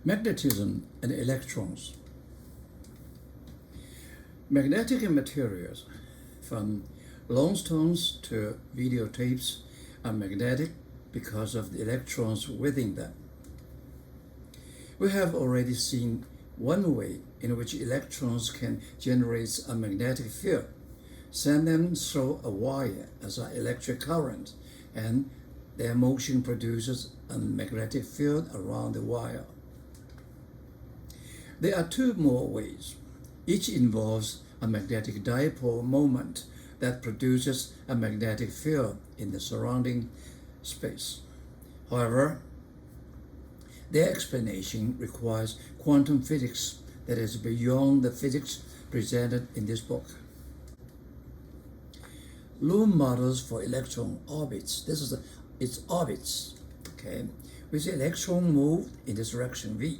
Magnetism and Electrons. Magnetic materials, from lonestones to videotapes, are magnetic because of the electrons within them. We have already seen one way in which electrons can generate a magnetic field. Send them through a wire as an electric current, and their motion produces a magnetic field around the wire. There are two more ways. Each involves a magnetic dipole moment that produces a magnetic field in the surrounding space. However, their explanation requires quantum physics that is beyond the physics presented in this book. Loom models for electron orbits. This is its orbits, okay, with the electron moved in this direction v,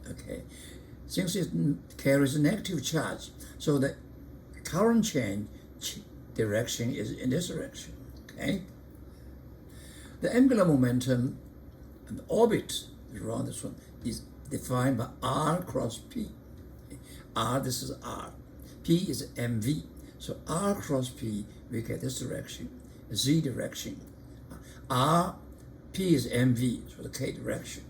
okay. Since it carries a negative charge, so the current change direction is in this direction, okay. The angular momentum and the orbit around this one is defined by r cross p. R, this is r. P is mv. So r cross p, we get this direction, z direction. R, p is mv, so the k direction.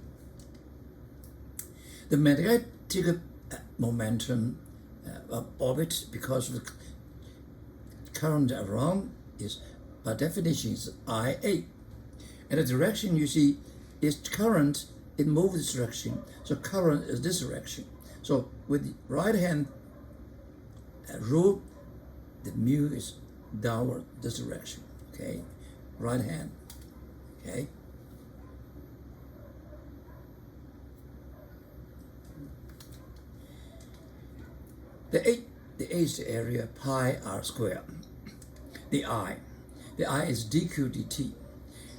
The magnetic momentum of orbit, because of the current around, is by definition is IA. And the direction you see is current, it moves this direction, so current is this direction. So with the right hand rule, the mu is downward this direction, okay? Right hand, okay? The A is the area pi r squared. The I is dq dt.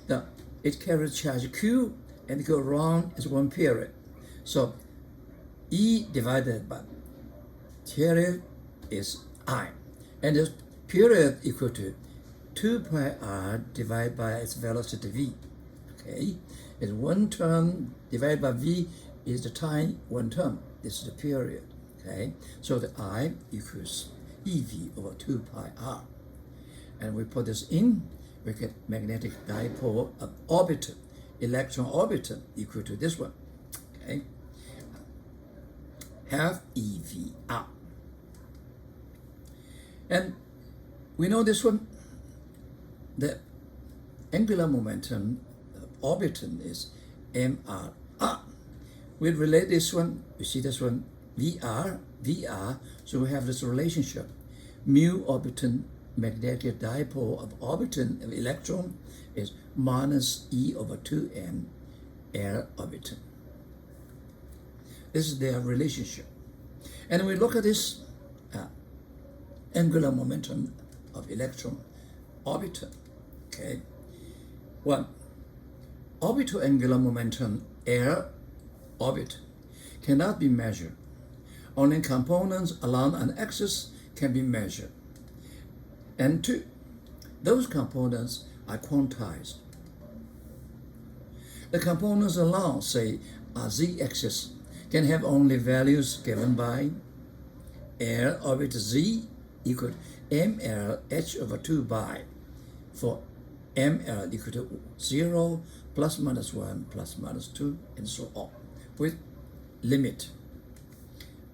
Now, it carries charge q and go around as one period. So E divided by period is I. And this period equal to 2 pi r divided by its velocity v. Okay, it's one term divided by v is the time, one term. This is the period. Okay, so the I equals EV over 2 pi r. And we put this in, we get magnetic dipole of orbital, electron orbital equal to this one. Okay, half EVR. And we know this one, the angular momentum of orbital is MRR. We relate this one, you see this one, VR, so we have this relationship. Mu orbital magnetic dipole of orbital of electron is minus E over 2m L orbital. This is their relationship. And we look at this angular momentum of electron orbital, okay? One, orbital angular momentum L orbit cannot be measured. Only components along an axis can be measured. And two, those components are quantized. The components along, say, a z-axis can have only values given by L orbit z equal to ml h over 2 pi, for ml equal to 0, plus minus 1, plus minus 2, and so on, with limit.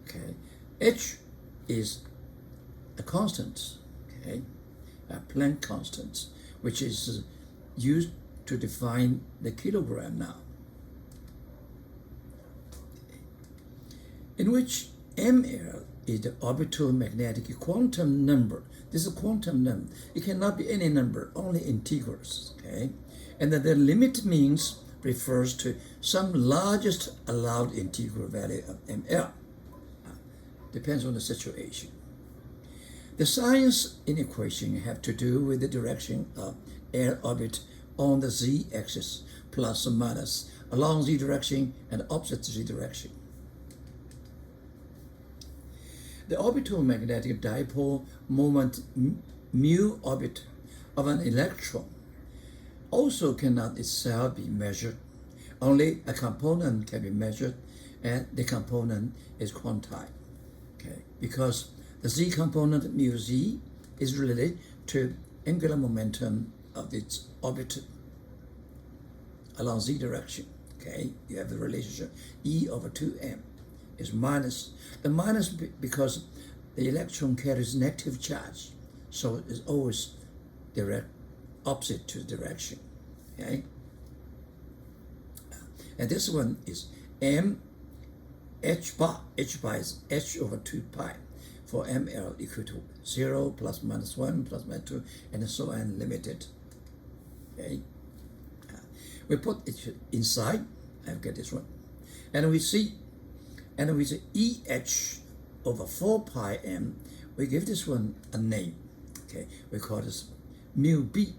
Okay, h is a constant, okay, a Planck constant, which is used to define the kilogram now, in which ml is the orbital magnetic quantum number. This is a quantum number. It cannot be any number, only integrals, okay? And then the limit means refers to some largest allowed integral value of ml. Depends on the situation. The signs in equation have to do with the direction of L orbit on the z-axis, plus or minus, along z direction and opposite z direction. The orbital magnetic dipole moment mu orbit of an electron also cannot itself be measured. Only a component can be measured, and the component is quantized. Okay, because the z component mu z is related to angular momentum of its orbit along z direction. Okay, you have the relationship E over 2m is minus. The minus because the electron carries negative charge, so it's always direct opposite to direction. Okay, and this one is m h bar. H bar is h over 2 pi for ml equal to 0 plus minus 1 plus minus 2 and so on limited. Okay, we put it inside. I get this one, and we see EH over 4 pi m. We give this one a name. Okay, we call this mu b,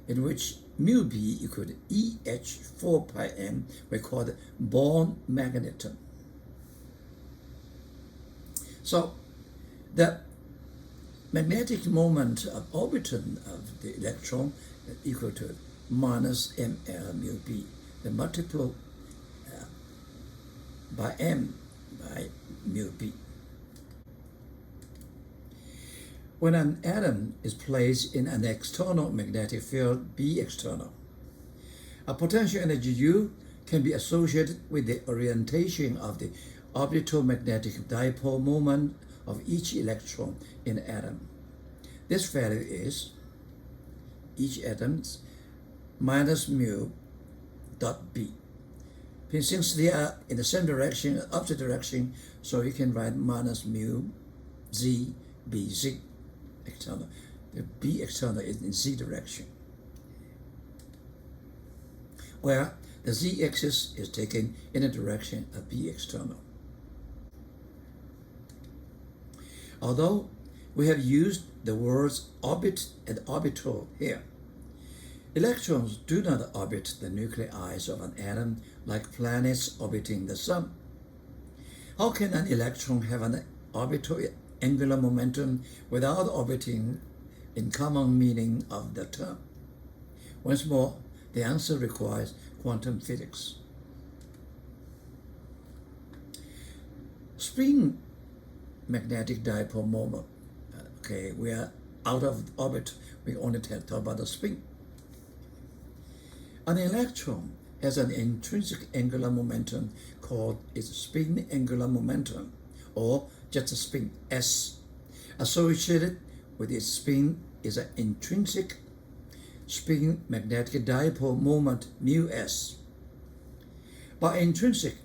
in which mu b equal to EH 4 pi m. We call it Born magnetism. So the magnetic moment of orbital of the electron is equal to minus ml mu b, the multiple by m by mu b. When an atom is placed in an external magnetic field B external, a potential energy U can be associated with the orientation of the orbital magnetic dipole moment of each electron in the atom. This value is each atom's minus mu dot b. Since they are in the same direction, opposite direction, so you can write minus mu z b z external. The b external is in z direction, where the z-axis is taken in the direction of b external. Although we have used the words orbit and orbital here, electrons do not orbit the nuclei of an atom like planets orbiting the sun. How can an electron have an orbital angular momentum without orbiting in common meaning of the term? Once more, the answer requires quantum physics. Spin magnetic dipole moment. Okay, we are out of orbit. We only talk about the spin. An electron has an intrinsic angular momentum called its spin angular momentum, or just a spin S. Associated with its spin is an intrinsic spin magnetic dipole moment mu S. By intrinsic,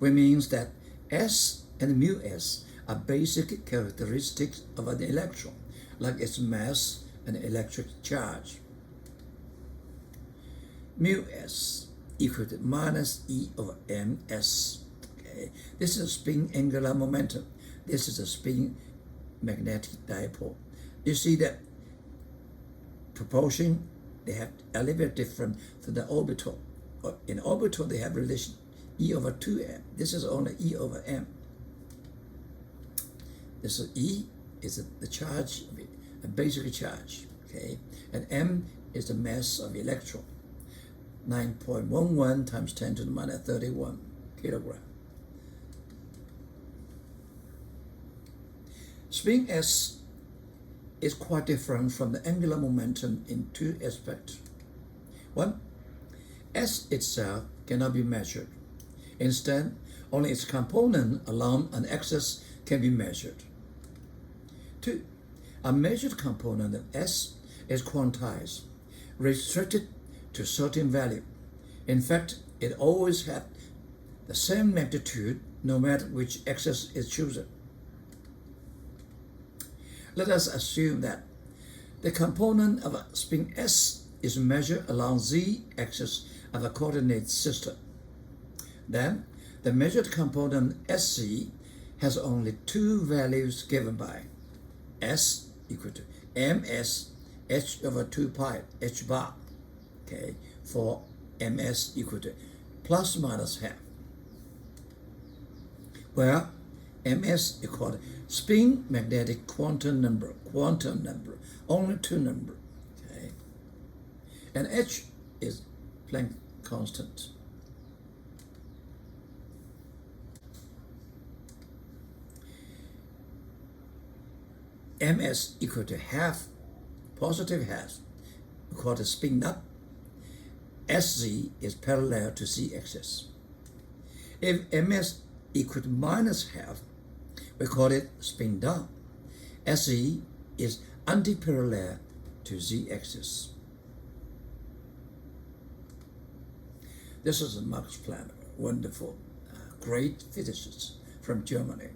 we mean that S and mu S are basic characteristics of an electron, like its mass and electric charge. Mu S equal to minus E over ms. Okay, this is a spin angular momentum. This is a spin magnetic dipole. You see that proportion, they have a little bit different to the orbital. In orbital, they have relation E over 2m. This is only E over m. This is E is the charge of it, a basic charge. Okay, and m is the mass of electron. 9.11 times 10 to the minus 31 kilogram. Spin S is quite different from the angular momentum in two aspects. One, S itself cannot be measured. Instead, only its component along an axis can be measured. Two, a measured component of S is quantized, restricted to certain value. In fact, it always has the same magnitude no matter which axis is chosen. Let us assume that the component of a spin S is measured along z-axis of a coordinate system. Then, the measured component SC has only two values given by S equal to ms h over 2 pi h bar, okay, for ms equal to plus minus half, where ms equal to spin magnetic quantum number, only two number, okay, and h is Planck constant. ms equal to half, positive half, we call it spin up. SZ is parallel to z-axis. If ms equal to minus half, we call it spin down. SZ is anti-parallel to z-axis. This is Max Planck, wonderful, great physicist from Germany.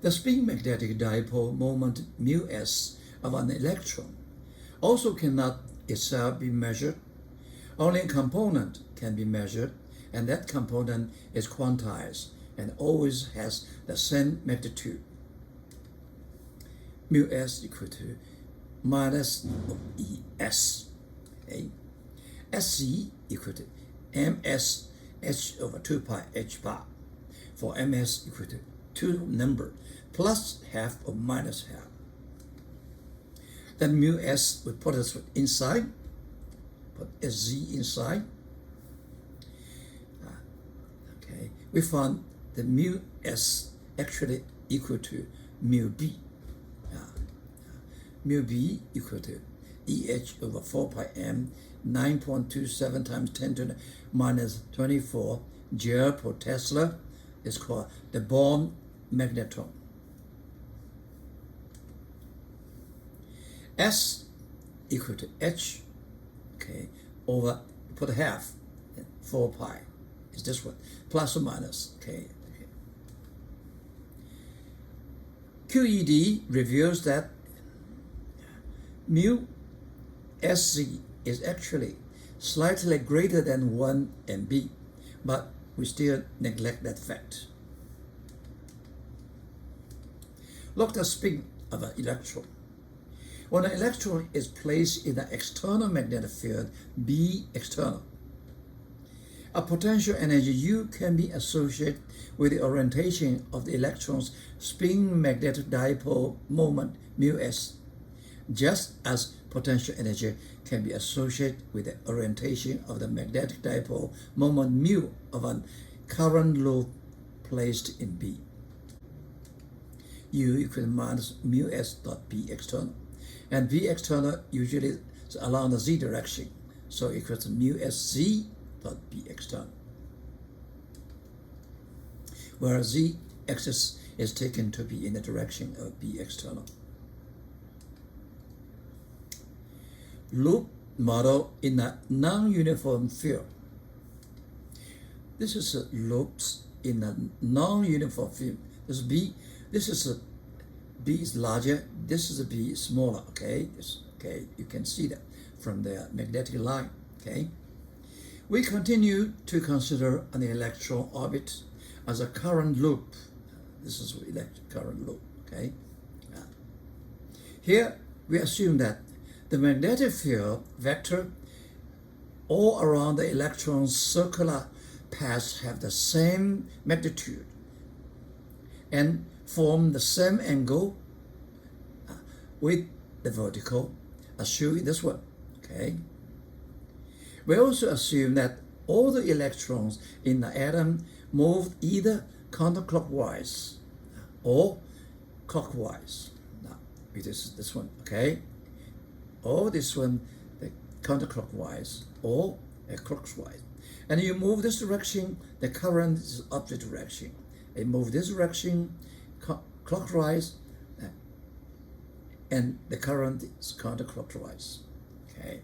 The spin magnetic dipole moment μs of an electron also cannot itself be measured. Only a component can be measured, and that component is quantized and always has the same magnitude. μs equal to minus Es. Okay. Sc equal to ms h over 2 pi h bar, for ms equal to two number plus half or minus half. Then μs we put this inside, put Sz inside. Okay, we found the μs actually equal to μb. μb equal to Eh over 4 pi m 9.27 times 10 to the minus 24 joule per Tesla is called the Born magnetron. S equal to H, okay, over, put a half, 4 pi is this one, plus or minus, okay. QED reveals that mu Sc is actually slightly greater than 1 MB, but we still neglect that fact. Look at the spin of an electron. When an electron is placed in an external magnetic field, B external, a potential energy U can be associated with the orientation of the electron's spin magnetic dipole moment μs, just as potential energy can be associated with the orientation of the magnetic dipole moment mu of a current loop placed in B. U equals minus μs dot B external, and B external usually is along the z direction, so equals to μsc dot B external, where z axis is taken to be in the direction of B external. Loop model in a non-uniform field. This is loops in a non-uniform field. This is B. This is B is larger. This is B smaller. Okay. Okay. You can see that from the magnetic line. Okay. We continue to consider an electron orbit as a current loop. This is electric current loop. Okay. Here we assume that the magnetic field vector all around the electron's circular paths have the same magnitude and form the same angle with the vertical, assuming this one. Okay. We also assume that all the electrons in the atom move either counterclockwise or clockwise. Now, this one. Okay. Or this one, the counterclockwise or clockwise. And you move this direction, the current is opposite direction. You move this direction, clockwise, and the current is counterclockwise. Okay.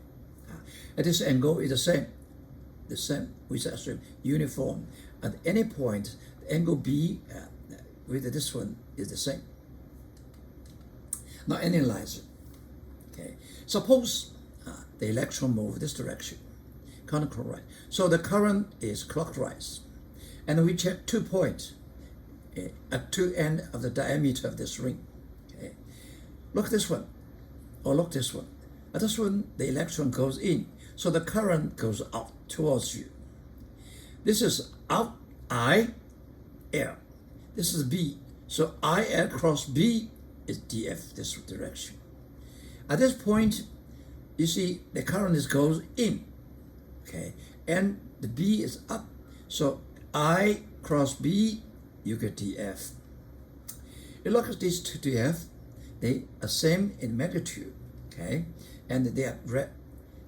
And this angle is the same, we assume uniform. At any point, the angle B with this one is the same. Now analyze it. Okay. Suppose the electron moves this direction, counterclockwise. So the current is clockwise. And we check 2 points at two ends of the diameter of this ring. Okay. Look this one, or look this one. At this one, the electron goes in, so the current goes out towards you. This is out, I, L. This is B, so IL cross B is DF, this direction. At this point, you see the current goes in, okay, and the B is up, so I cross B, you get DF. You look at these two DF, they are same in magnitude, okay, and they are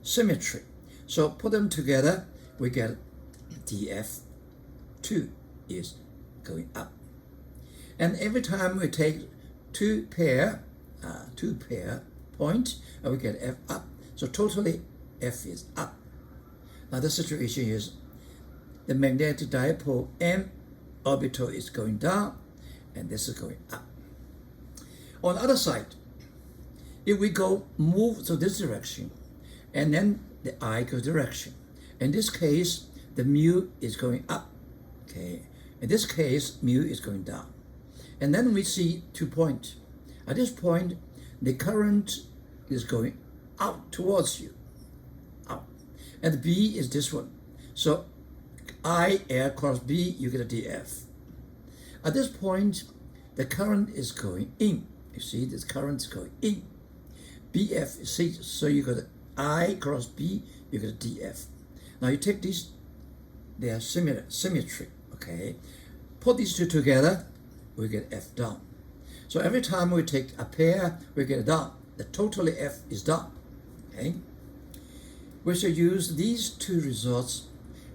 symmetry. So put them together, we get DF2 is going up. And every time we take two pair point, we get F up. So totally F is up. Now the situation is the magnetic dipole M orbital is going down, and this is going up. On the other side, if we move to this direction, and then the I goes direction. In this case, the mu is going up. Okay. In this case, mu is going down. And then we see 2 points. At this point, the current is going out towards you. Out. And B is this one. So I air cross B, you get a DF. At this point, the current is going in. You see, this current is going in. BF is C, so you got I cross B, you get a DF. Now you take these, they are symmetry, okay? Put these two together, we get F down. So every time we take a pair, we get a down. The totally F is down, okay? We shall use these two results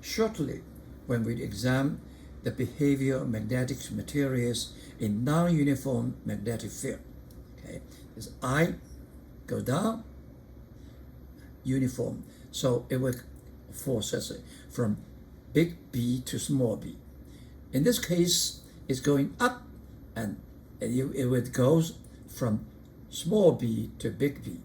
shortly when we examine the behavior of magnetic materials in non-uniform magnetic field. Okay, this I go down, uniform. So it will force us from big B to small b. In this case, it's going up, and it would go from small b to big B.